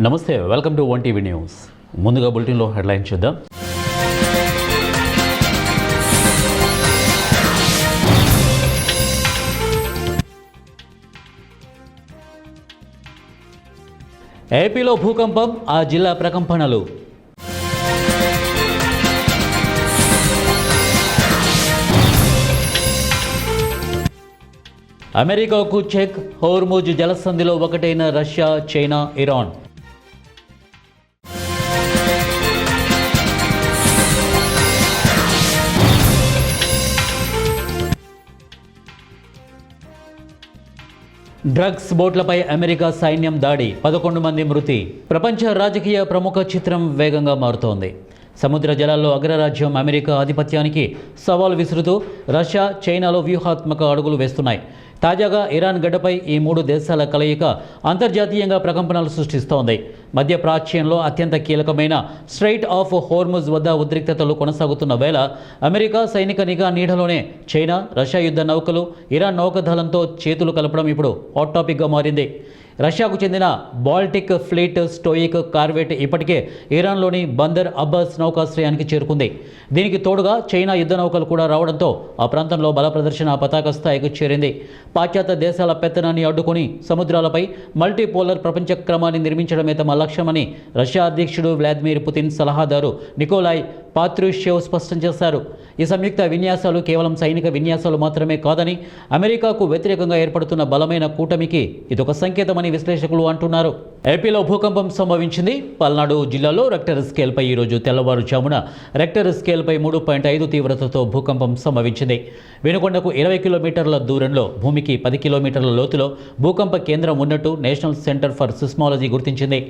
నమస్తే, welcome to one TV news. ముందుగా బులెటిన్లో హెడ్లైన్ చూద్దాం. ఏపీలో భూకంపం, ఆ జిల్లా ప్రకంపనలు. అమెరికాకు చెక్, హోర్ముజ్ జలసంధిలో ఒకటైన రష్యా, చైనా, ఇరాన్. డ్రగ్స్ బోట్లపై అమెరికా సైన్యం దాడి, 11 మంది మృతి. ప్రపంచ రాజకీయ ప్రముఖ చిత్రం వేగంగా మారుతోంది. సముద్ర జలాల్లో అగ్రరాజ్యం అమెరికా ఆధిపత్యానికి సవాల్ విసురుతూ రష్యా, చైనాలో వ్యూహాత్మక అడుగులు వేస్తున్నాయి. తాజాగా ఇరాన్ గడ్డపై ఈ 3 దేశాల కలయిక అంతర్జాతీయంగా ప్రకంపనలు సృష్టిస్తోంది. మధ్య ప్రాచ్యంలో అత్యంత కీలకమైన స్ట్రైట్ ఆఫ్ హోర్ముజ్ వద్ద ఉద్రిక్తతలు కొనసాగుతున్న వేళ అమెరికా సైనిక నిఘా నీడలోనే చైనా, రష్యా యుద్ధ నౌకలు, ఇరాన్ నౌకాదళంతో చేతులు కలపడం ఇప్పుడు హాట్ టాపిక్గా మారింది. రష్యాకు చెందిన బాల్టిక్ ఫ్లీట్ స్టోయిక్ కార్వెట్ ఇప్పటికే ఇరాన్లోని బందర్ అబ్బాస్ నౌకాశ్రయానికి చేరుకుంది. దీనికి తోడుగా చైనా యుద్ధ నౌకలు కూడా రావడంతో ఆ ప్రాంతంలో బల ప్రదర్శన పతాక స్థాయికి చేరింది. పాశ్చాత్య దేశాల పెత్తనాన్ని అడ్డుకొని సముద్రాలపై మల్టీపోలర్ ప్రపంచ క్రమాన్ని నిర్మించడమే తమ లక్ష్యమని రష్యా అధ్యక్షుడు వ్లాదిమిర్ పుతిన్ సలహాదారు నికోలాయ్ పాత్రుష్యేవ్ స్పష్టం చేశారు. ఈ సంయుక్త విన్యాసాలు కేవలం సైనిక విన్యాసాలు మాత్రమే కాదని అమెరికాకు వ్యతిరేకంగా ఏర్పడుతున్న బలమైన కూటమికి ఇదొక సంకేతమని విశ్లేషకులు అంటున్నారు. ఏపీలో భూకంపం సంభవించింది. పల్నాడు జిల్లాలో రెక్టర్ స్కేల్పై ఈరోజు తెల్లవారుజామున రెక్టర్ స్కేల్పై 3.5 తీవ్రతతో భూకంపం సంభవించింది. వెనుకొండకు 20 కిలోమీటర్ల దూరంలో, భూమికి 10 కిలోమీటర్ల లోతులో భూకంప కేంద్రం ఉన్నట్టు నేషనల్ సెంటర్ ఫర్ సిస్మాలజీ గుర్తించింది.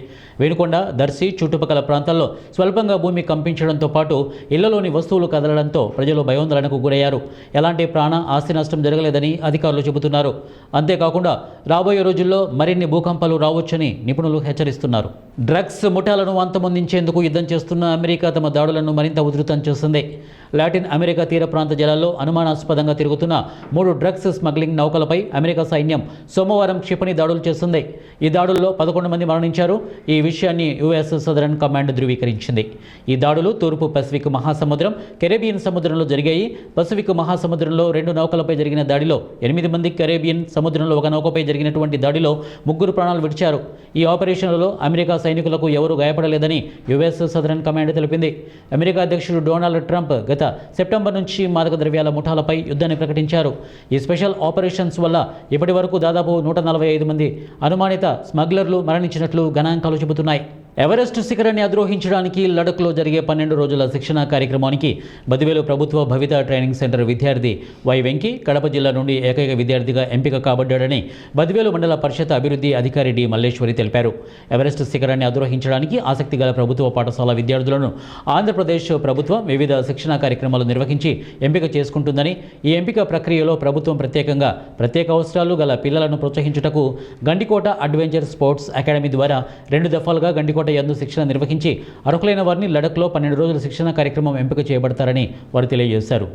వెనుకొండ, దర్శి చుట్టుపక్కల ప్రాంతాల్లో స్వల్పంగా భూమి కంపించడంతో పాటు ఇళ్లలోని వస్తువులు కదలడంతో ప్రజలు భయోందోళనకు గురయ్యారు. ఎలాంటి ప్రాణ ఆస్తి నష్టం జరగలేదని అధికారులు చెబుతున్నారు. అంతేకాకుండా రాబోయే రోజుల్లో మరిన్ని భూకంపాలు రావచ్చని నిపుణులు హెచ్చరిస్తున్నారు. డ్రగ్స్ ముఠాలను అంతమొందించేందుకు యుద్ధం చేస్తున్న అమెరికా తమ దాడులను మరింత ఉధృతం చేస్తుంది. లాటిన్ అమెరికా తీర ప్రాంత జలాల్లో అనుమానాస్పదంగా తిరుగుతున్న 3 డ్రగ్స్ స్మగ్లింగ్ నౌకలపై అమెరికా సైన్యం సోమవారం క్షిపణి దాడులు చేస్తుంది. ఈ దాడుల్లో 11 మంది మరణించారు. ఈ విషయాన్ని యుఎస్ సదరన్ కమాండ్ ధృవీకరించింది. ఈ దాడులు తూర్పు పసిఫిక్ మహాసముద్రం, కెరేబియన్ సముద్రంలో జరిగాయి. పసిఫిక్ మహాసముద్రంలో 2 నౌకలపై జరిగిన దాడిలో 8 మంది, కెరేబియన్ సముద్రంలో 1 నౌకపై జరిగినటువంటి దాడిలో 3 ప్రాణాలు విడిచారు. ఈ ఆపరేషన్లలో అమెరికా సైనికులకు ఎవరూ గాయపడలేదని యుఎస్ సదరన్ కమాండ్ తెలిపింది. అమెరికా అధ్యక్షుడు డొనాల్డ్ ట్రంప్ గత సెప్టెంబర్ నుంచి మాదక ద్రవ్యాల ముఠాలపై యుద్ధాన్ని ప్రకటించారు. ఈ స్పెషల్ ఆపరేషన్స్ వల్ల ఇప్పటి వరకు దాదాపు 145 మంది అనుమానిత స్మగ్లర్లు మరణించినట్లు గణాంకాలు చెబుతున్నాయి. ఎవరెస్ట్ శిఖరాన్ని అధిరోహించడానికి లడఖ్లో జరిగే 12 రోజుల శిక్షణ కార్యక్రమానికి బదివేలు ప్రభుత్వ భవిత ట్రైనింగ్ సెంటర్ విద్యార్థి వై వెంకీ కడప జిల్లా నుండి ఏకైక విద్యార్థిగా ఎంపిక కాబడ్డాడని బదివేలు మండల పరిషత్ అభివృద్ధి అధికారి డి మల్లేశ్వరి తెలిపారు. ఎవరెస్ట్ శిఖరాన్ని అధిరోహించడానికి ఆసక్తి గల ప్రభుత్వ పాఠశాల విద్యార్థులను ఆంధ్రప్రదేశ్ ప్రభుత్వం వివిధ శిక్షణ కార్యక్రమాలు నిర్వహించి ఎంపిక చేసుకుంటుందని, ఈ ఎంపిక ప్రక్రియలో ప్రభుత్వం ప్రత్యేక అవసరాలు గల పిల్లలను ప్రోత్సహించుటకు గండికోట అడ్వెంచర్ స్పోర్ట్స్ అకాడమీ ద్వారా 2 దఫాలుగా గండికోట యందు శిక్షణ నిర్వహించి అర్హులైన వారిని లడఖ్లో 12 రోజుల శిక్షణ కార్యక్రమం ఎంపిక చేయబడతారని వారు తెలియజేశారు.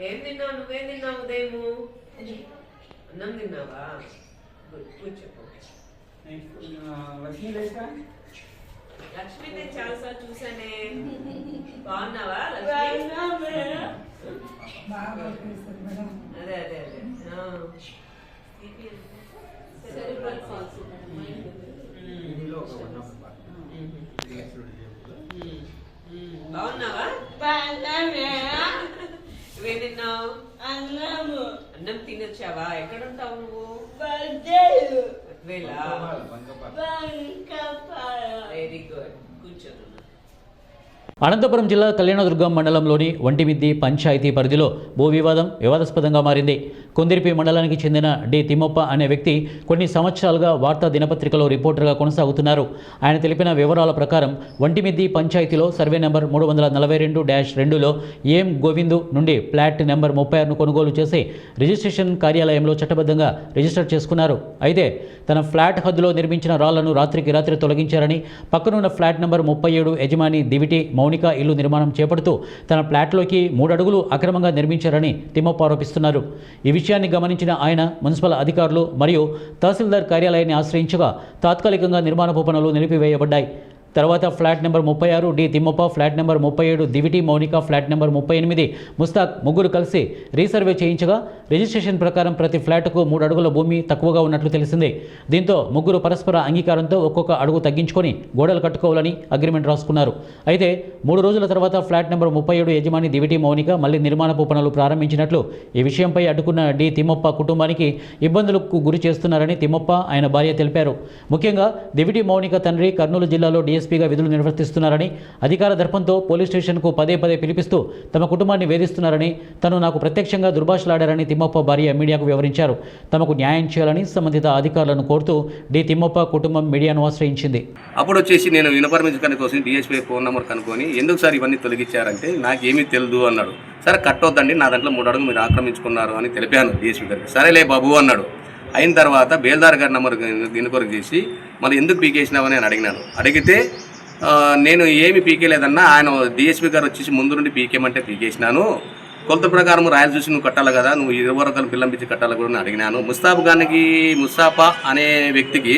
ఏం తిన్నావు? నువ్వేం తిన్నావు? ఉదయము అన్నం తిన్నావా? కూర్చోపో. లక్ష్మి నేను చాలాసార్లు చూసానే. బాగున్నావా లక్ష్మి? అదే అదే అదే బాగున్నావా? నువ్వేం తిన్నావు? అన్నం తినొచ్చావా? ఎక్కడ ఉంటావు నువ్వు? Very good. కూర్చో. అనంతపురం జిల్లా కళ్యాణదుర్గం మండలంలోని వంటిమిద్ది పంచాయతీ పరిధిలో భూ వివాదం వివాదాస్పదంగా మారింది. కొందిరిపి మండలానికి చెందిన డి తిమ్మప్ప అనే వ్యక్తి కొన్ని సంవత్సరాలుగా వార్తా దినపత్రికలో రిపోర్టర్గా కొనసాగుతున్నారు. ఆయన తెలిపిన వివరాల ప్రకారం వంటిమిద్ది పంచాయతీలో సర్వే నెంబర్ 342-2లో ఏం గోవిందు నుండి ఫ్లాట్ నెంబర్ 36ను కొనుగోలు చేసి రిజిస్ట్రేషన్ కార్యాలయంలో చట్టబద్ధంగా రిజిస్టర్ చేసుకున్నారు. అయితే తన ఫ్లాట్ హద్దులో నిర్మించిన రాళ్లను రాత్రికి రాత్రి తొలగించారని, పక్కనున్న ఫ్లాట్ నెంబర్ 37 యజమాని దివిటి మౌనిక ఇల్లు నిర్మాణం చేపడుతూ తన ఫ్లాట్లోకి 3 అడుగులు అక్రమంగా నిర్మించారని తిమ్మప్ప ఆరోపిస్తున్నారు. ఈ విషయాన్ని గమనించిన ఆయన మున్సిపల్ అధికారులు మరియు తహసీల్దార్ కార్యాలయాన్ని ఆశ్రయించగా తాత్కాలికంగా నిర్మాణపు పనులు నిలిపివేయబడ్డాయి. తర్వాత flat number 36 D Thimmappa, flat number 37 Diviti Mounika, flat number 38 Mushtaq ముగ్గురు కలిసి రీసర్వే చేయించగా రిజిస్ట్రేషన్ ప్రకారం ప్రతి ఫ్లాట్కు 3 అడుగుల భూమి తక్కువగా ఉన్నట్లు తెలిసింది. దీంతో ముగ్గురు పరస్పర అంగీకారంతో ఒక్కొక్క అడుగు తగ్గించుకొని గోడలు కట్టుకోవాలని అగ్రిమెంట్ రాసుకున్నారు. అయితే 3 రోజుల తర్వాత ఫ్లాట్ నెంబర్ 37 యజమాని దివిటి మౌనిక మళ్లీ నిర్మాణపు పనులు ప్రారంభించినట్లు, ఈ విషయంపై అడ్డుకున్న డి తిమ్మప్ప కుటుంబానికి ఇబ్బందులకు గురి చేస్తున్నారని తిమ్మప్ప ఆయన భార్య తెలిపారు. ముఖ్యంగా దివిటి మౌనిక తండ్రి కర్నూలు జిల్లాలో డీఎస్పీగా విధులు నిర్వర్తిస్తున్నారని, అధికార దర్పంతో పోలీస్ స్టేషన్కు పదే పిలిపిస్తూ తమ కుటుంబాన్ని వేధిస్తున్నారని, తను నాకు ప్రత్యక్షంగా దుర్భాషలాడారని తిమ్మప్ప భార్య మీడియాకు వివరించారు. తమకు న్యాయం చేయాలని సంబంధిత అధికారులను కోరుతూ డి తిమ్మప్ప కుటుంబం మీడియాను ఆశ్రయించింది. అప్పుడు వచ్చేసి నేను ఇన్ఫర్మేషన్ కోసం డిఎస్పీ ఫోన్ నెంబర్ కనుక్కొని ఎందుకు సార్ ఇవన్నీ తొలగించారంటే నాకేమీ తెలియదు అన్నాడు. సరే కట్టొద్దండి, నా దాంట్లో 3 అడుగులు మీరు ఆక్రమించుకున్నారు అని తెలిపాను డిఎస్పీ గారికి. సరేలే బాబు అన్నాడు. అయిన తర్వాత బేల్దార్ గారి నెంబర్ దీని కొరకు చేసి మళ్ళీ ఎందుకు పీకేసినావని నేను అడిగినాను. అడిగితే నేను ఏమి పీకేలేదన్నా, ఆయన డిఎస్పీ గారు వచ్చేసి ముందు నుండి పీకేమంటే పీకేసినాను, కొలత ప్రకారం రాయలు చూసి నువ్వు కట్టాలి కదా, నువ్వు 20 రూపాయలు పిల్లంపించి కట్టాలి కూడా నేను అడిగినాను. ముస్తాఫా అనే వ్యక్తికి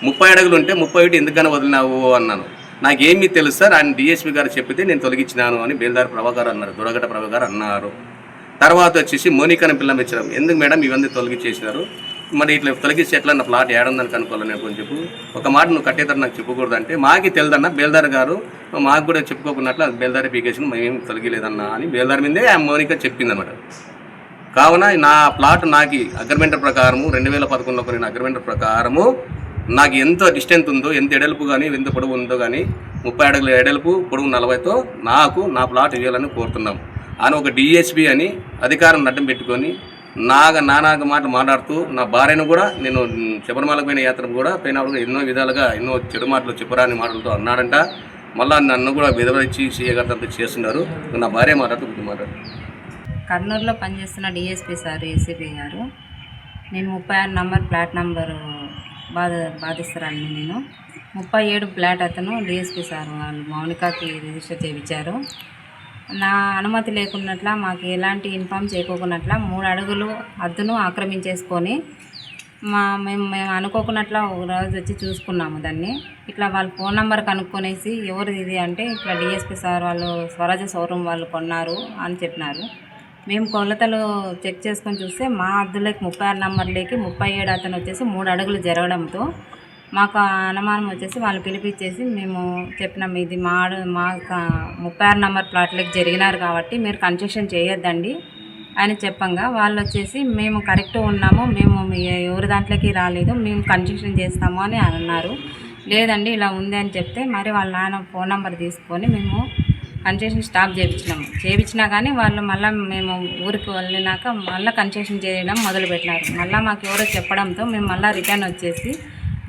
30 అడుగులు ఉంటే 31 ఎందుకని వదిలినావు అన్నాను. నాకేమీ తెలుసు సార్, ఆయన డిఎస్పీ గారు చెప్పితే నేను తొలగించినాను అని బేల్దార్ ప్రభాకర్ అన్నారు, దొరగట ప్రభాకర్ అన్నారు. తర్వాత వచ్చేసి మోనికాని పిల్లంపించడం, ఎందుకు మేడం ఇవన్నీ తొలగించేసినారు, మరి ఇట్లా తొలగిస్తే ఎట్లా నా ప్లాట్ ఏడుందని కనుక్కోవాలని నేను చెప్పు, ఒక మాట నువ్వు కట్టేదారు నాకు చెప్పకూడదు అంటే, మాకి తెలియదన్నా బేల్దార్ గారు మాకు కూడా చెప్పుకోకున్నట్లు అది బేల్దారి పీకేషన్ మేమేం తొలగిలేదన్నా అని బేల్దారి మీదే ఆ మోనిక చెప్పిందన్నమాట. కావున నా ప్లాట్ నాకు అగ్రిమెంట్ ప్రకారము 2011లో కొనిన అగ్రిమెంట్ ప్రకారము నాకు ఎంత డిస్టెన్స్ ఉందో, ఎంత ఎడల్పు కానీ ఎంత పొడవు ఉందో కానీ 30 అడుగుల ఎడల్పు పొడవు 40తో నాకు నా ప్లాట్ ఇవ్వాలని కోరుతున్నాం అని ఒక డిఎస్పీ అని అధికారం అడ్డం పెట్టుకొని నానాక మాట్లాడుతూ నా భార్యను కూడా నేను శబరిమలకు పోయిన యాత్రకు కూడా పోయినప్పుడు ఎన్నో విధాలుగా ఎన్నో చెడు మాటలు చెప్పరాని మాటలతో అన్నాడంట. మళ్ళీ నన్ను కూడా విధవరించి సీఏగారితో చేస్తున్నారు. నా భార్య మాట్లాడుతూ కర్నూలులో పనిచేస్తున్న డిఎస్పీ సార్, ఏసీపీ గారు, నేను 36 నంబర్ ఫ్లాట్ నంబరు బాధిస్తారని నేను 37 ఫ్లాట్ అతను డిఎస్పీ సార్ వాళ్ళు మౌనికాకి రిజిస్టర్ చేయించారు. నా అనుమతి లేకున్నట్ల, మాకు ఎలాంటి ఇన్ఫామ్ చేయకోకున్నట్ల 3 అడుగులు హద్దును ఆక్రమించేసుకొని మేము అనుకోకున్నట్ల ఒక రోజు వచ్చి చూసుకున్నాము దాన్ని. ఇట్లా వాళ్ళ ఫోన్ నెంబర్ కనుక్కొనేసి ఎవరు ఇది అంటే ఇట్లా డిఎస్పీ సార్ వాళ్ళు స్వరాజ షోరూమ్ వాళ్ళు కొన్నారు అని చెప్పినారు. మేము కొలతలు చెక్ చేసుకొని చూస్తే మా హద్దులోకి 36 నంబర్లోకి 37 అతను వచ్చేసి 3 అడుగులు జరగడంతో మాకు అనుమానం వచ్చేసి వాళ్ళు పిలిపించేసి మేము చెప్పినాం, ఇది మా 36 నంబర్ ప్లాట్లోకి జరిగినారు కాబట్టి మీరు కన్స్ట్రక్షన్ చేయొద్దండి అని చెప్పంగా వాళ్ళు వచ్చేసి మేము కరెక్ట్ ఉన్నాము, మేము ఎవరి దాంట్లోకి రాలేదు, మేము కన్స్ట్రక్షన్ చేస్తాము అని అన్నారు. లేదండి ఇలా ఉంది అని చెప్తే మరి వాళ్ళ నాన్న ఫోన్ నెంబర్ తీసుకొని మేము కన్స్ట్రక్షన్ స్టాప్ చేయించినా కానీ వాళ్ళు మళ్ళీ మేము ఊరికి వెళ్ళినాక మళ్ళీ కన్స్ట్రక్షన్ చేయడం మొదలుపెట్టినారు. మళ్ళీ మాకు ఎవరో చెప్పడంతో మేము మళ్ళీ రిటర్న్ వచ్చేసి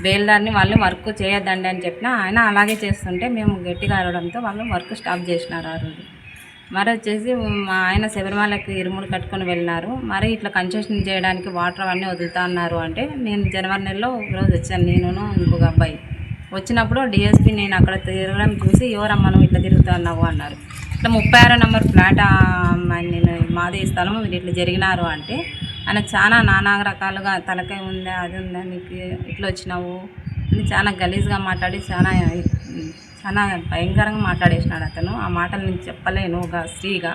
బేల్దార్ని వాళ్ళు వర్క్ చేయొద్దండి అని చెప్పినా ఆయన అలాగే చేస్తుంటే మేము గట్టిగా అరవడంతో వాళ్ళు వర్క్ స్టాప్ చేసినారు. ఆ రోజు మరి వచ్చేసి మా ఆయన శబరిమలకి ఇరుముడు కట్టుకొని వెళ్ళినారు. మరి ఇట్లా కన్స్ట్రక్షన్ చేయడానికి వాటర్ అవన్నీ వదులుతా అన్నారు అంటే నేను జనవరి నెలలో ఒకరోజు వచ్చాను, నేను ఇంకొక అబ్బాయి వచ్చినప్పుడు డిఎస్పీ నేను అక్కడ తిరగడం చూసి ఎవరమ్మా నువ్వు ఇట్లా తిరుగుతున్నావు అన్నారు. ఇట్లా 36 నంబర్ ఫ్లాట్ నేను మాది స్థలం మీరు ఇట్లా జరిగినారు అంటే ఆయన చాలా నానా రకాలుగా తలకాయ ఉందా అది ఉందా నీకు ఇట్లా వచ్చినావు అని చాలా గలీజ్గా మాట్లాడి చాలా భయంకరంగా మాట్లాడేసినాడు అతను. ఆ మాటలు నేను చెప్పలేను ఒక స్త్రీగా.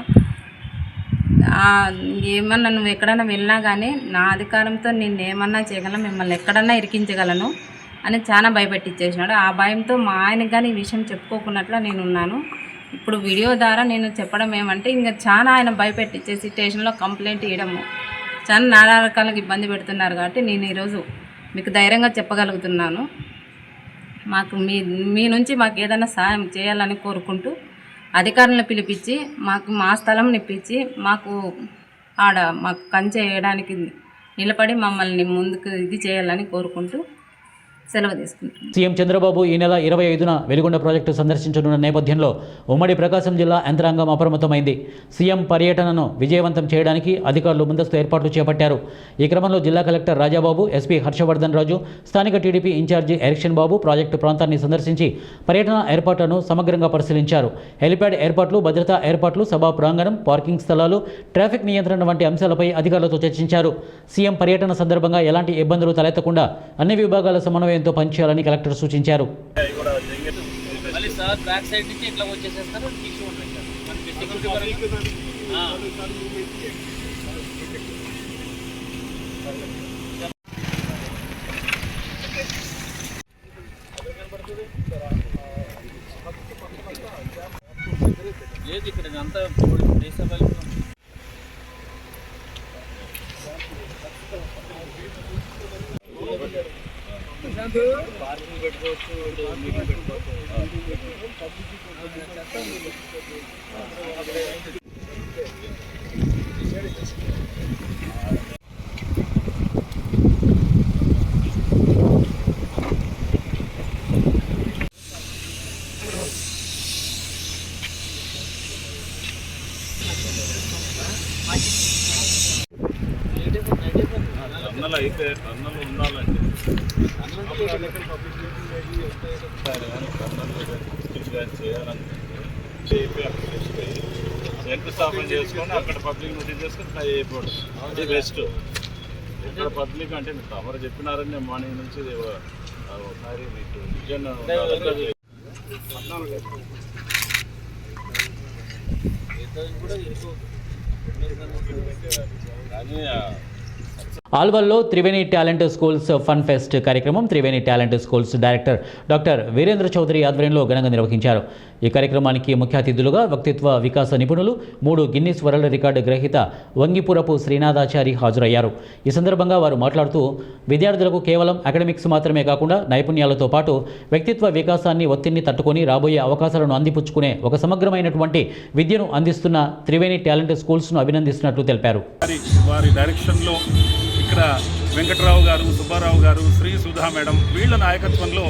ఏమన్నా నువ్వు ఎక్కడైనా వెళ్ళినా కానీ నా అధికారంతో నేను ఏమన్నా చేయగలను, మిమ్మల్ని ఎక్కడన్నా ఇరికించగలను అని చాలా భయపెట్టించేసినాడు. ఆ భయంతో మా ఆయనకి కానీ ఈ విషయం చెప్పుకోకున్నట్లు నేను ఉన్నాను. ఇప్పుడు వీడియో ద్వారా నేను చెప్పడం ఏమంటే ఇంకా చాలా ఆయన భయపెట్టించేసి స్టేషన్లో కంప్లైంట్ ఇవ్వడము చాలా నానా రకాలుగా ఇబ్బంది పెడుతున్నారు. కాబట్టి నేను ఈరోజు మీకు ధైర్యంగా చెప్పగలుగుతున్నాను. మాకు మీ నుంచి మాకు ఏదైనా సహాయం చేయాలని కోరుకుంటూ అధికారులను పిలిపించి మా స్థలం ఇప్పించి మాకు కంచె వేయడానికి నిలబడి మమ్మల్ని ముందుకు ఇది చేయాలని కోరుకుంటూ సెలవు తీసుకుంటున్నాం. సీఎం చంద్రబాబు ఈ నెల 25న వెలిగొండ ప్రాజెక్టు సందర్శించనున్న నేపథ్యంలో ఉమ్మడి ప్రకాశం జిల్లా యంత్రాంగం అప్రమత్తమైంది. సీఎం పర్యటనను విజయవంతం చేయడానికి అధికారులు ముందస్తు ఏర్పాట్లు చేపట్టారు. ఈ క్రమంలో జిల్లా కలెక్టర్ రాజాబాబు, ఎస్పీ హర్షవర్ధన్ రాజు, స్థానిక టీడీపీ ఇన్ఛార్జి ఎరిక్షన్ బాబు ప్రాజెక్టు ప్రాంతాన్ని సందర్శించి పర్యటన ఏర్పాట్లను సమగ్రంగా పరిశీలించారు. హెలిప్యాడ్ ఏర్పాట్లు, భద్రతా ఏర్పాట్లు, సభా ప్రాంగణం, పార్కింగ్ స్థలాలు, ట్రాఫిక్ నియంత్రణ వంటి అంశాలపై అధికారులతో చర్చించారు. సీఎం పర్యటన సందర్భంగా ఎలాంటి ఇబ్బందులు తలెత్తకుండా అన్ని విభాగాల సమన్వయంతో పనిచేయాలని కలెక్టర్ సూచించారు. లేదు ఇక్కడ అంతా దేశ పార్కింగ్ పెట్టుకోవచ్చు, మీటింగ్ పెట్టుకోవచ్చు. అన్నలు అయితే అన్నలు ఉండాలండి. శంకుస్థాపన చేసుకొని అక్కడ పబ్లిక్ మీటింగ్ చేసుకొని ట్రై అయిపోవడం అది బెస్ట్. ఇక్కడ పబ్లిక్ అంటే మీరు తమరు చెప్పినారని మార్నింగ్ నుంచి ఒకసారి మీకు విజన్ కానీ ఆల్వల్లో Triveni talent schools fun fest కార్యక్రమం Triveni talent schools director doctor Veerendra Chowdary ఆధ్వర్యంలో ఘనంగా నిర్వహించారు. ఈ కార్యక్రమానికి ముఖ్య అతిథులుగా వ్యక్తిత్వ వికాస నిపుణులు, 3 గిన్నిస్ వరల్డ్ రికార్డు గ్రహీత వంగిపురపు శ్రీనాథాచారి హాజరయ్యారు. ఈ సందర్భంగా వారు మాట్లాడుతూ విద్యార్థులకు కేవలం అకాడమిక్స్ మాత్రమే కాకుండా నైపుణ్యాలతో పాటు వ్యక్తిత్వ వికాసాన్ని ఒత్తిడిని తట్టుకొని రాబోయే అవకాశాలను అందిపుచ్చుకునే ఒక సమగ్రమైనటువంటి విద్యను అందిస్తున్న త్రివేణి టాలెంట్ స్కూల్స్ను అభినందిస్తున్నట్లు తెలిపారు. వారి డైరెక్షన్లో ఇక్కడ వెంకటరావు గారు, సుబ్బారావు గారు, శ్రీ సుధా మేడం వీళ్ళ నాయకత్వంలో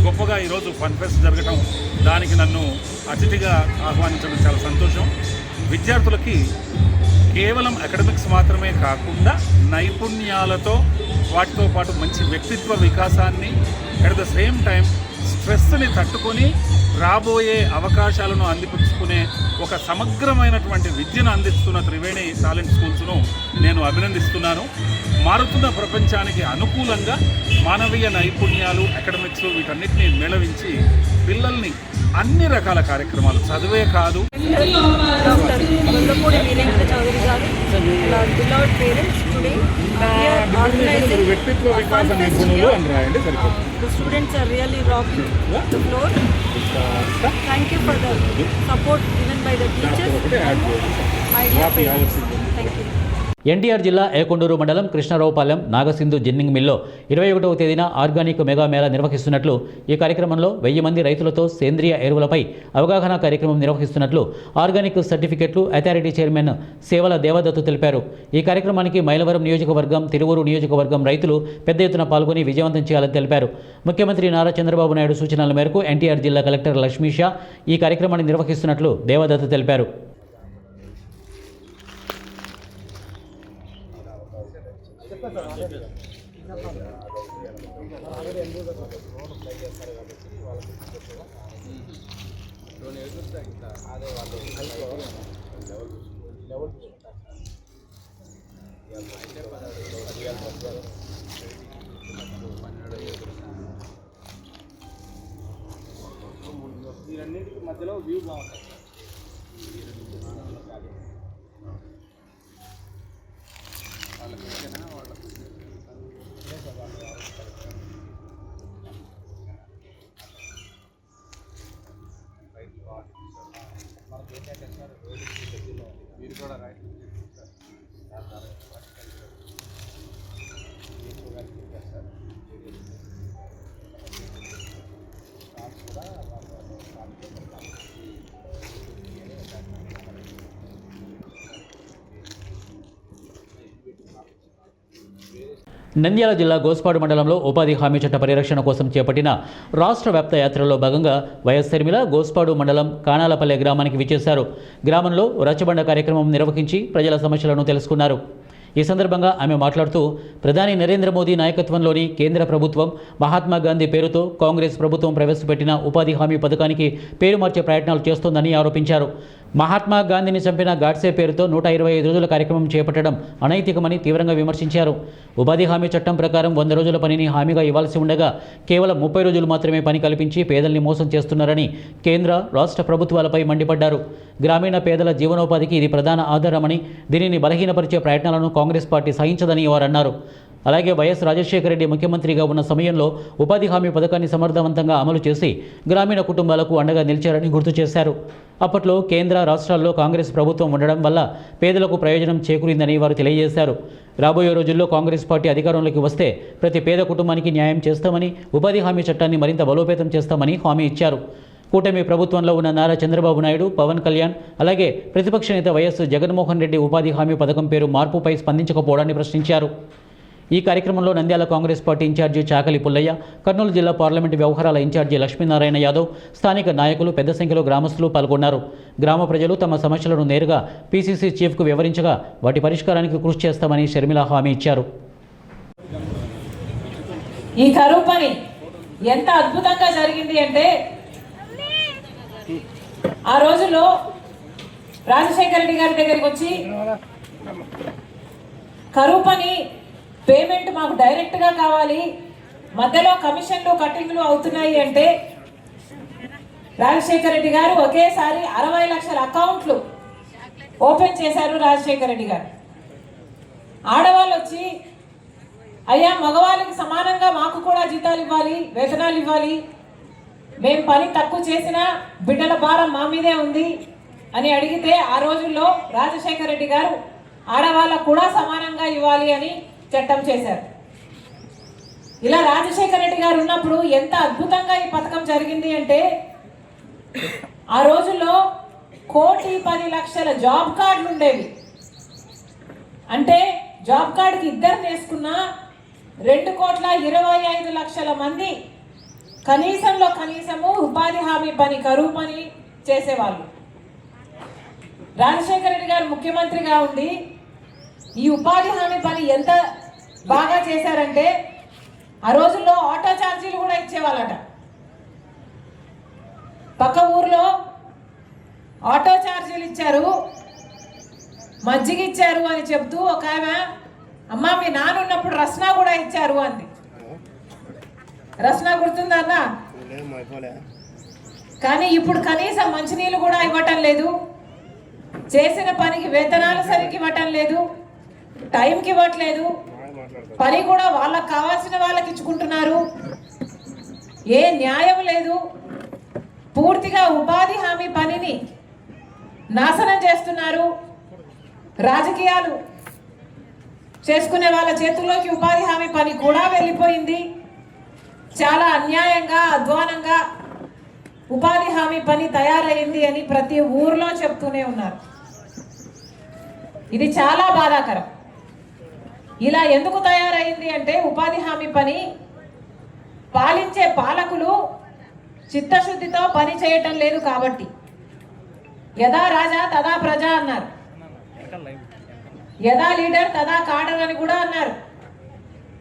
గొప్పగా ఈరోజు ఫన్ ఫెస్ట్ జరగటం, దానికి నన్ను అతిథిగా ఆహ్వానించడం చాలా సంతోషం. విద్యార్థులకి కేవలం అకాడమిక్స్ మాత్రమే కాకుండా నైపుణ్యాలతో వాటితో పాటు మంచి వ్యక్తిత్వ వికాసాన్ని అట్ ద సేమ్ టైం స్ట్రెస్ని తట్టుకొని రాబోయే అవకాశాలను అందిపుచ్చుకునే ఒక సమగ్రమైనటువంటి విద్యను అందిస్తున్న త్రివేణి టాలెంట్ స్కూల్స్ను నేను అభినందిస్తున్నాను. మారుతున్న ప్రపంచానికి అనుకూలంగా మానవీయ నైపుణ్యాలు, అకాడమిక్స్ వీటన్నిటిని మేళవించి పిల్లల్ని అన్ని రకాల కార్యక్రమాలు చదివే కాదు. డాక్టర్ గొల్లపూడి వీరేంద్ర చౌదరి గారు, beloved parents, today we are organizing వ్యక్తిత్వ వికాస నిపుణులు అని రాయండి సరిపోతుంది. The students are really rocking the floor. Thank you for the support given by the teachers and my dear parents. Thank you. NTR జిల్లా ఏకొండూరు మండలం కృష్ణారావుపాలెం నాగసింధు జిన్నింగ్ మిల్లో 21వ తేదీన ఆర్గానిక్ మెగా మేళా నిర్వహిస్తున్నట్లు, ఈ కార్యక్రమంలో 1000 మంది రైతులతో సేంద్రియ ఎరువులపై అవగాహన కార్యక్రమం నిర్వహిస్తున్నట్లు ఆర్గానిక్ సర్టిఫికెట్లు అథారిటీ చైర్మన్ సేవల దేవదత్తు తెలిపారు. ఈ కార్యక్రమానికి మైలవరం నియోజకవర్గం, తిరువూరు నియోజకవర్గం రైతులు పెద్ద ఎత్తున పాల్గొని విజయవంతం చేయాలని తెలిపారు. ముఖ్యమంత్రి నారా చంద్రబాబు నాయుడు సూచనల మేరకు ఎన్టీఆర్ జిల్లా కలెక్టర్ లక్ష్మీ షా ఈ కార్యక్రమాన్ని నిర్వహిస్తున్నట్లు దేవదత్తు తెలిపారు. వీరన్నిటికి మధ్యలో వ్యూ బాగుంటుంది. మీరు కూడా రైట్ నంద్యాల జిల్లా గోస్పాడు మండలంలో ఉపాధి హామీ చట్ట పరిరక్షణ కోసం చేపట్టిన రాష్ట్ర వ్యాప్త యాత్రలో భాగంగా వైఎస్ షర్మిల గోస్పాడు మండలం కానాలపల్లె గ్రామానికి విచ్చేశారు. గ్రామంలో రచ్చబండ కార్యక్రమం నిర్వహించి ప్రజల సమస్యలను తెలుసుకున్నారు. ఈ సందర్భంగా ఆమె మాట్లాడుతూ ప్రధాని నరేంద్ర మోదీ నాయకత్వంలోని కేంద్ర ప్రభుత్వం మహాత్మా గాంధీ పేరుతో కాంగ్రెస్ ప్రభుత్వం ప్రవేశపెట్టిన ఉపాధి హామీ పథకానికి పేరు మార్చే ప్రయత్నాలు చేస్తోందని ఆరోపించారు. మహాత్మా గాంధీని చంపిన గాడ్సే పేరుతో 125 రోజుల కార్యక్రమం చేపట్టడం అనైతికమని తీవ్రంగా విమర్శించారు. ఉపాధి హామీ చట్టం ప్రకారం 100 రోజుల పనిని హామీగా ఇవ్వాల్సి ఉండగా కేవలం 30 రోజులు మాత్రమే పని కల్పించి పేదల్ని మోసం చేస్తున్నారని కేంద్ర రాష్ట్ర ప్రభుత్వాలపై మండిపడ్డారు. గ్రామీణ పేదల జీవనోపాధికి ఇది ప్రధాన ఆధారమని, దీనిని బలహీనపరిచే ప్రయత్నాలను కాంగ్రెస్ పార్టీ సహించదని వారు అన్నారు. అలాగే వైఎస్ రాజశేఖర రెడ్డి ముఖ్యమంత్రిగా ఉన్న సమయంలో ఉపాధి హామీ పథకాన్ని సమర్థవంతంగా అమలు చేసి గ్రామీణ కుటుంబాలకు అండగా నిలిచారని గుర్తు చేశారు. అప్పట్లో కేంద్ర రాష్ట్రాల్లో కాంగ్రెస్ ప్రభుత్వం ఉండడం వల్ల పేదలకు ప్రయోజనం చేకూరిందని వారు తెలియజేశారు. రాబోయే రోజుల్లో కాంగ్రెస్ పార్టీ అధికారంలోకి వస్తే ప్రతి పేద కుటుంబానికి న్యాయం చేస్తామని, ఉపాధి హామీ చట్టాన్ని మరింత బలోపేతం చేస్తామని హామీ ఇచ్చారు. కూటమి ప్రభుత్వంలో ఉన్న నారా చంద్రబాబు నాయుడు, పవన్ కళ్యాణ్, అలాగే ప్రతిపక్ష నేత వైఎస్ జగన్మోహన్ రెడ్డి ఉపాధి హామీ పథకం పేరు మార్పుపై స్పందించకపోవడాన్ని ప్రశ్నించారు. ఈ కార్యక్రమంలో నంద్యాల కాంగ్రెస్ పార్టీ ఇన్ఛార్జి చాకలి పుల్లయ్య, కర్నూలు జిల్లా పార్లమెంటు వ్యవహారాల ఇన్ఛార్జి లక్ష్మీనారాయణ యాదవ్, స్థానిక నాయకులు, పెద్ద సంఖ్యలో గ్రామస్తులు పాల్గొన్నారు. గ్రామ ప్రజలు తమ సమస్యలను నేరుగా పీసీసీ చీఫ్కు వివరించగా వాటి పరిష్కారానికి కృషి చేస్తామని షర్మిల హామీ ఇచ్చారు. ఈ కరువు పని ఎంత అద్భుతంగా జరిగింది అంటే, ఆ రోజుల్లో రాజశేఖర రెడ్డి గారి దగ్గరికి వచ్చి కరువు పని పేమెంట్ మాకు డైరెక్ట్గా కావాలి, మధ్యలో కమిషన్లు కటింగ్లు అవుతున్నాయి అంటే రాజశేఖర రెడ్డి గారు ఒకేసారి 60 లక్షల అకౌంట్లు ఓపెన్ చేశారు. రాజశేఖర రెడ్డి గారు ఆడవాళ్ళు వచ్చి, అయ్యా మగవాళ్ళకి సమానంగా మాకు కూడా జీతాలు ఇవ్వాలి, వేతనాలు ఇవ్వాలి, మేము పని తక్కువ చేసినా బిడ్డల భారం మా మీదే ఉంది అని అడిగితే ఆ రోజుల్లో రాజశేఖర రెడ్డి గారు ఆడవాళ్ళకు కూడా సమానంగా ఇవ్వాలి అని చట్టం చేశారు. ఇలా రాజశేఖర రెడ్డి గారు ఉన్నప్పుడు ఎంత అద్భుతంగా ఈ పథకం జరిగింది అంటే, ఆ రోజుల్లో 1,10,00,000 జాబ్ కార్డులు ఉండేవి. అంటే జాబ్ కార్డుకి ఇద్దరు వేసుకున్న 2,25,00,000 మంది కనీసంలో కనీసము ఉపాధి హామీ పని, కరువు పని చేసేవాళ్ళు. రాజశేఖర రెడ్డి గారు ముఖ్యమంత్రిగా ఉండి ఈ ఉపాధి హామీ పని ఎంత బాగా చేశారంటే, ఆ రోజుల్లో ఆటో ఛార్జీలు కూడా ఇచ్చేవాళ్ళట. పక్క ఊర్లో ఆటో ఛార్జీలు ఇచ్చారు, మజ్జిగ ఇచ్చారు అని చెప్తూ ఒక ఆమె, అమ్మ మీ నాన్న ఉన్నప్పుడు రస్నా కూడా ఇచ్చారు అంది. రస్నా గుర్తుందన్న? కానీ ఇప్పుడు కనీసం మంచినీళ్ళు కూడా ఇవ్వటం లేదు, చేసిన పనికి వేతనాలు సరిగ్గా ఇవ్వటం లేదు, టైంకి ఇవ్వట్లేదు, పని కూడా వాళ్ళకి కావాల్సిన వాళ్ళకి ఇచ్చుకుంటున్నారు, ఏ న్యాయం లేదు. పూర్తిగా ఉపాధి హామీ పనిని నాశనం చేస్తున్నారు. రాజకీయాలు చేసుకునే వాళ్ళ చేతుల్లోకి ఉపాధి హామీ పని కూడా వెళ్ళిపోయింది. చాలా అన్యాయంగా, అధ్వానంగా ఉపాధి హామీ పని తయారైంది అని ప్రతి ఊర్లో చెప్తూనే ఉన్నారు. ఇది చాలా బాధాకరం. ఇలా ఎందుకు తయారైంది అంటే, ఉపాధి హామీ పని పాలించే పాలకులు చిత్తశుద్ధితో పని చేయటం లేదు కాబట్టి. యదా రాజా తదా ప్రజ అన్నారు, యదా లీడర్ తదా కాడర్ అని కూడా అన్నారు.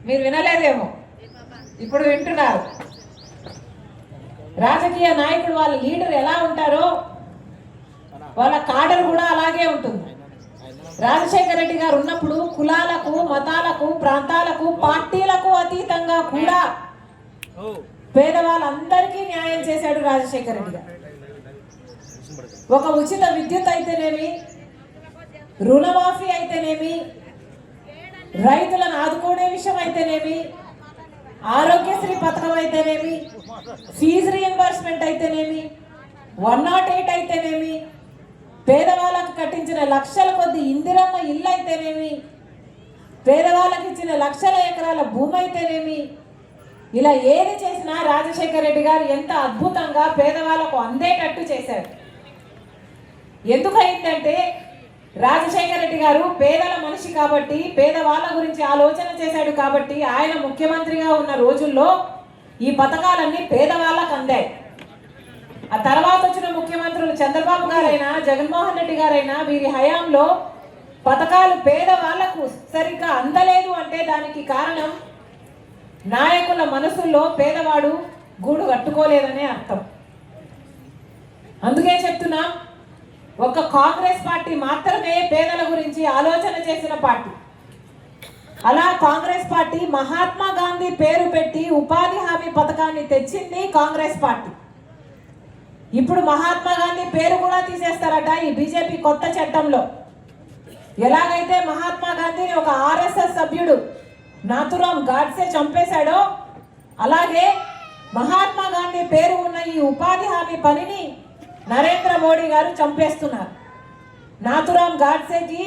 మీరు వినలేదేమో, ఇప్పుడు వింటున్నారు. రాజకీయ నాయకుడు వాళ్ళ లీడర్ ఎలా ఉంటారో వాళ్ళ కాడర్ కూడా అలాగే ఉంటుంది. రాజశేఖర రెడ్డి గారు ఉన్నప్పుడు కులాలకు, మతాలకు, ప్రాంతాలకు, పార్టీలకు అతీతంగా కూడా పేదవాళ్ళందరికీ న్యాయం చేశాడు రాజశేఖర రెడ్డి గారు. ఒక ఉచిత విద్యుత్ అయితేనేమి, రుణమాఫీ అయితేనేమి, రైతులను ఆదుకునే విషయం అయితేనేమి, ఆరోగ్యశ్రీ పథకం అయితేనేమి, ఫీజు రీఎంబర్స్మెంట్ అయితేనేమి, 108 అయితేనేమి, పేదవాళ్ళకు కట్టించిన లక్షల కొద్ది ఇందిరమ్మ ఇల్లు అయితేనేమి, పేదవాళ్ళకి ఇచ్చిన లక్షల ఎకరాల భూమి అయితేనేమి, ఇలా ఏది చేసినా రాజశేఖర రెడ్డి గారు ఎంత అద్భుతంగా పేదవాళ్ళకు అందేటట్టు చేశారు. ఎందుకు అయిందంటే, రాజశేఖర రెడ్డి గారు పేదల మనిషి కాబట్టి, పేదవాళ్ళ గురించి ఆలోచన చేశాడు కాబట్టి ఆయన ముఖ్యమంత్రిగా ఉన్న రోజుల్లో ఈ పథకాలన్నీ పేదవాళ్ళకు అందాయి. ఆ తర్వాత వచ్చిన ముఖ్యమంత్రులు చంద్రబాబు గారైనా జగన్మోహన్ రెడ్డి గారైనా వీరి హయాంలో పథకాలు పేదవాళ్లకు సరిగ్గా అందలేదు అంటే దానికి కారణం నాయకుల మనసుల్లో పేదవాడు గూడు కట్టుకోలేదనే అర్థం. అందుకే చెప్తున్నా, ఒక కాంగ్రెస్ పార్టీ మాత్రమే పేదల గురించి ఆలోచన చేసిన పార్టీ. అలా కాంగ్రెస్ పార్టీ మహాత్మా గాంధీ పేరు పెట్టి ఉపాధి హామీ పథకాన్ని తెచ్చింది కాంగ్రెస్ పార్టీ. ఇప్పుడు మహాత్మా గాంధీ పేరు కూడా తీసేస్తారట ఈ బీజేపీ కొత్త చట్టంలో. ఎలాగైతే మహాత్మా గాంధీని ఒక ఆర్ఎస్ఎస్ సభ్యుడు నాథురామ్ గాడ్సే చంపేశాడో, అలాగే మహాత్మా గాంధీ పేరు ఉన్న ఈ ఉపాధి హామీ పనిని నరేంద్ర మోడీ గారు చంపేస్తున్నారు. నాథురామ్ గాడ్సేకి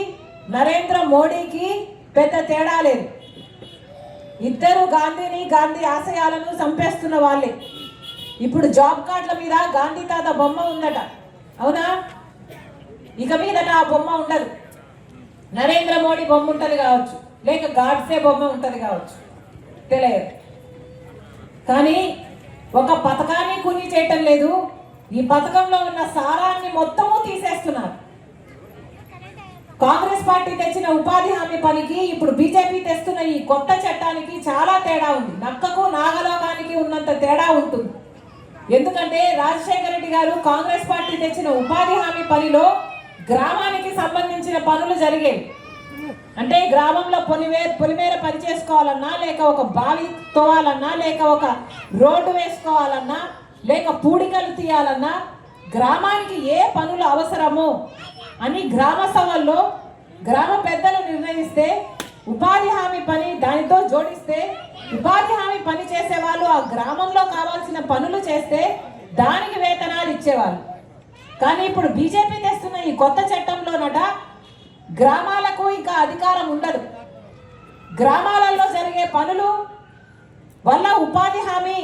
నరేంద్ర మోడీకి పెద్ద తేడా లేదు. ఇద్దరు గాంధీని, గాంధీ ఆశయాలను చంపేస్తున్న వాళ్ళే. ఇప్పుడు జాబ్ కార్డుల మీద గాంధీ తాత బొమ్మ ఉందట, అవునా? ఇక మీదట ఆ బొమ్మ ఉండదు. నరేంద్ర మోడీ బొమ్మ ఉంటుంది కావచ్చు, లేక గాడ్సే బొమ్మ ఉంటుంది కావచ్చు, తెలియదు. కానీ ఒక పథకాన్ని కూని చేయటం లేదు, ఈ పథకంలో ఉన్న సారాన్ని మొత్తము తీసేస్తున్నారు. కాంగ్రెస్ పార్టీ తెచ్చిన ఉపాధి హామీ పనికి ఇప్పుడు బీజేపీ తెస్తున్న ఈ కొత్త చట్టానికి చాలా తేడా ఉంది. నక్కకు నాగలోకానికి ఉన్నంత తేడా ఉంటుంది. ఎందుకంటే రాజశేఖర రెడ్డి గారు కాంగ్రెస్ పార్టీ తెచ్చిన ఉపాధి హామీ పనిలో గ్రామానికి సంబంధించిన పనులు జరిగేవి. అంటే గ్రామంలో పొలిమేర పని చేసుకోవాలన్నా, లేక ఒక బావి తోవాలన్నా, లేక ఒక రోడ్డు వేసుకోవాలన్నా, లేక పూడికలు తీయాలన్నా, గ్రామానికి ఏ పనులు అవసరమో అని గ్రామ సభల్లో గ్రామ పెద్దలు నిర్ణయిస్తే ఉపాధి హామీ పని దానితో జోడిస్తే ఉపాధి హామీ పని చేసే వాళ్ళు ఆ గ్రామంలో కావాల్సిన పనులు చేస్తే దానికి వేతనాలు ఇచ్చేవాళ్ళు. కానీ ఇప్పుడు బీజేపీ తెస్తున్న ఈ కొత్త చట్టంలోనట గ్రామాలకు ఇంకా అధికారం ఉండదు. గ్రామాలలో జరిగే పనులు వల్ల ఉపాధి హామీ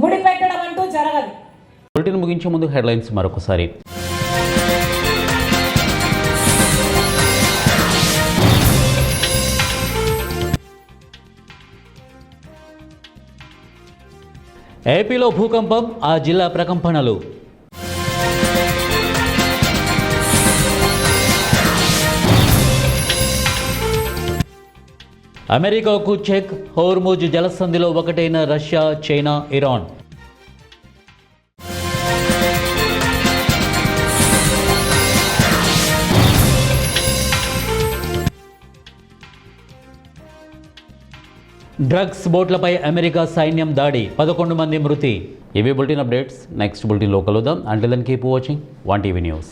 ముడిపెట్టడం అంటూ జరగదు. బులెటిన్ ముగించే ముందు హెడ్లైన్స్ మరొకసారి. ఏపీలో భూకంపం, ఆ జిల్లా ప్రకంపనలు. అమెరికాకు చెక్, హోర్ముజ్ జలసంధిలో ఒకటైన రష్యా, చైనా, ఇరాన్. డ్రగ్స్ బోట్లపై అమెరికా సైన్యం దాడి, 11 మంది మృతి. ఇవి బులెటిన్ అప్డేట్స్. నెక్స్ట్ బులెటిన్లో కలుద్దాం. Until then keep watching 1 TV news.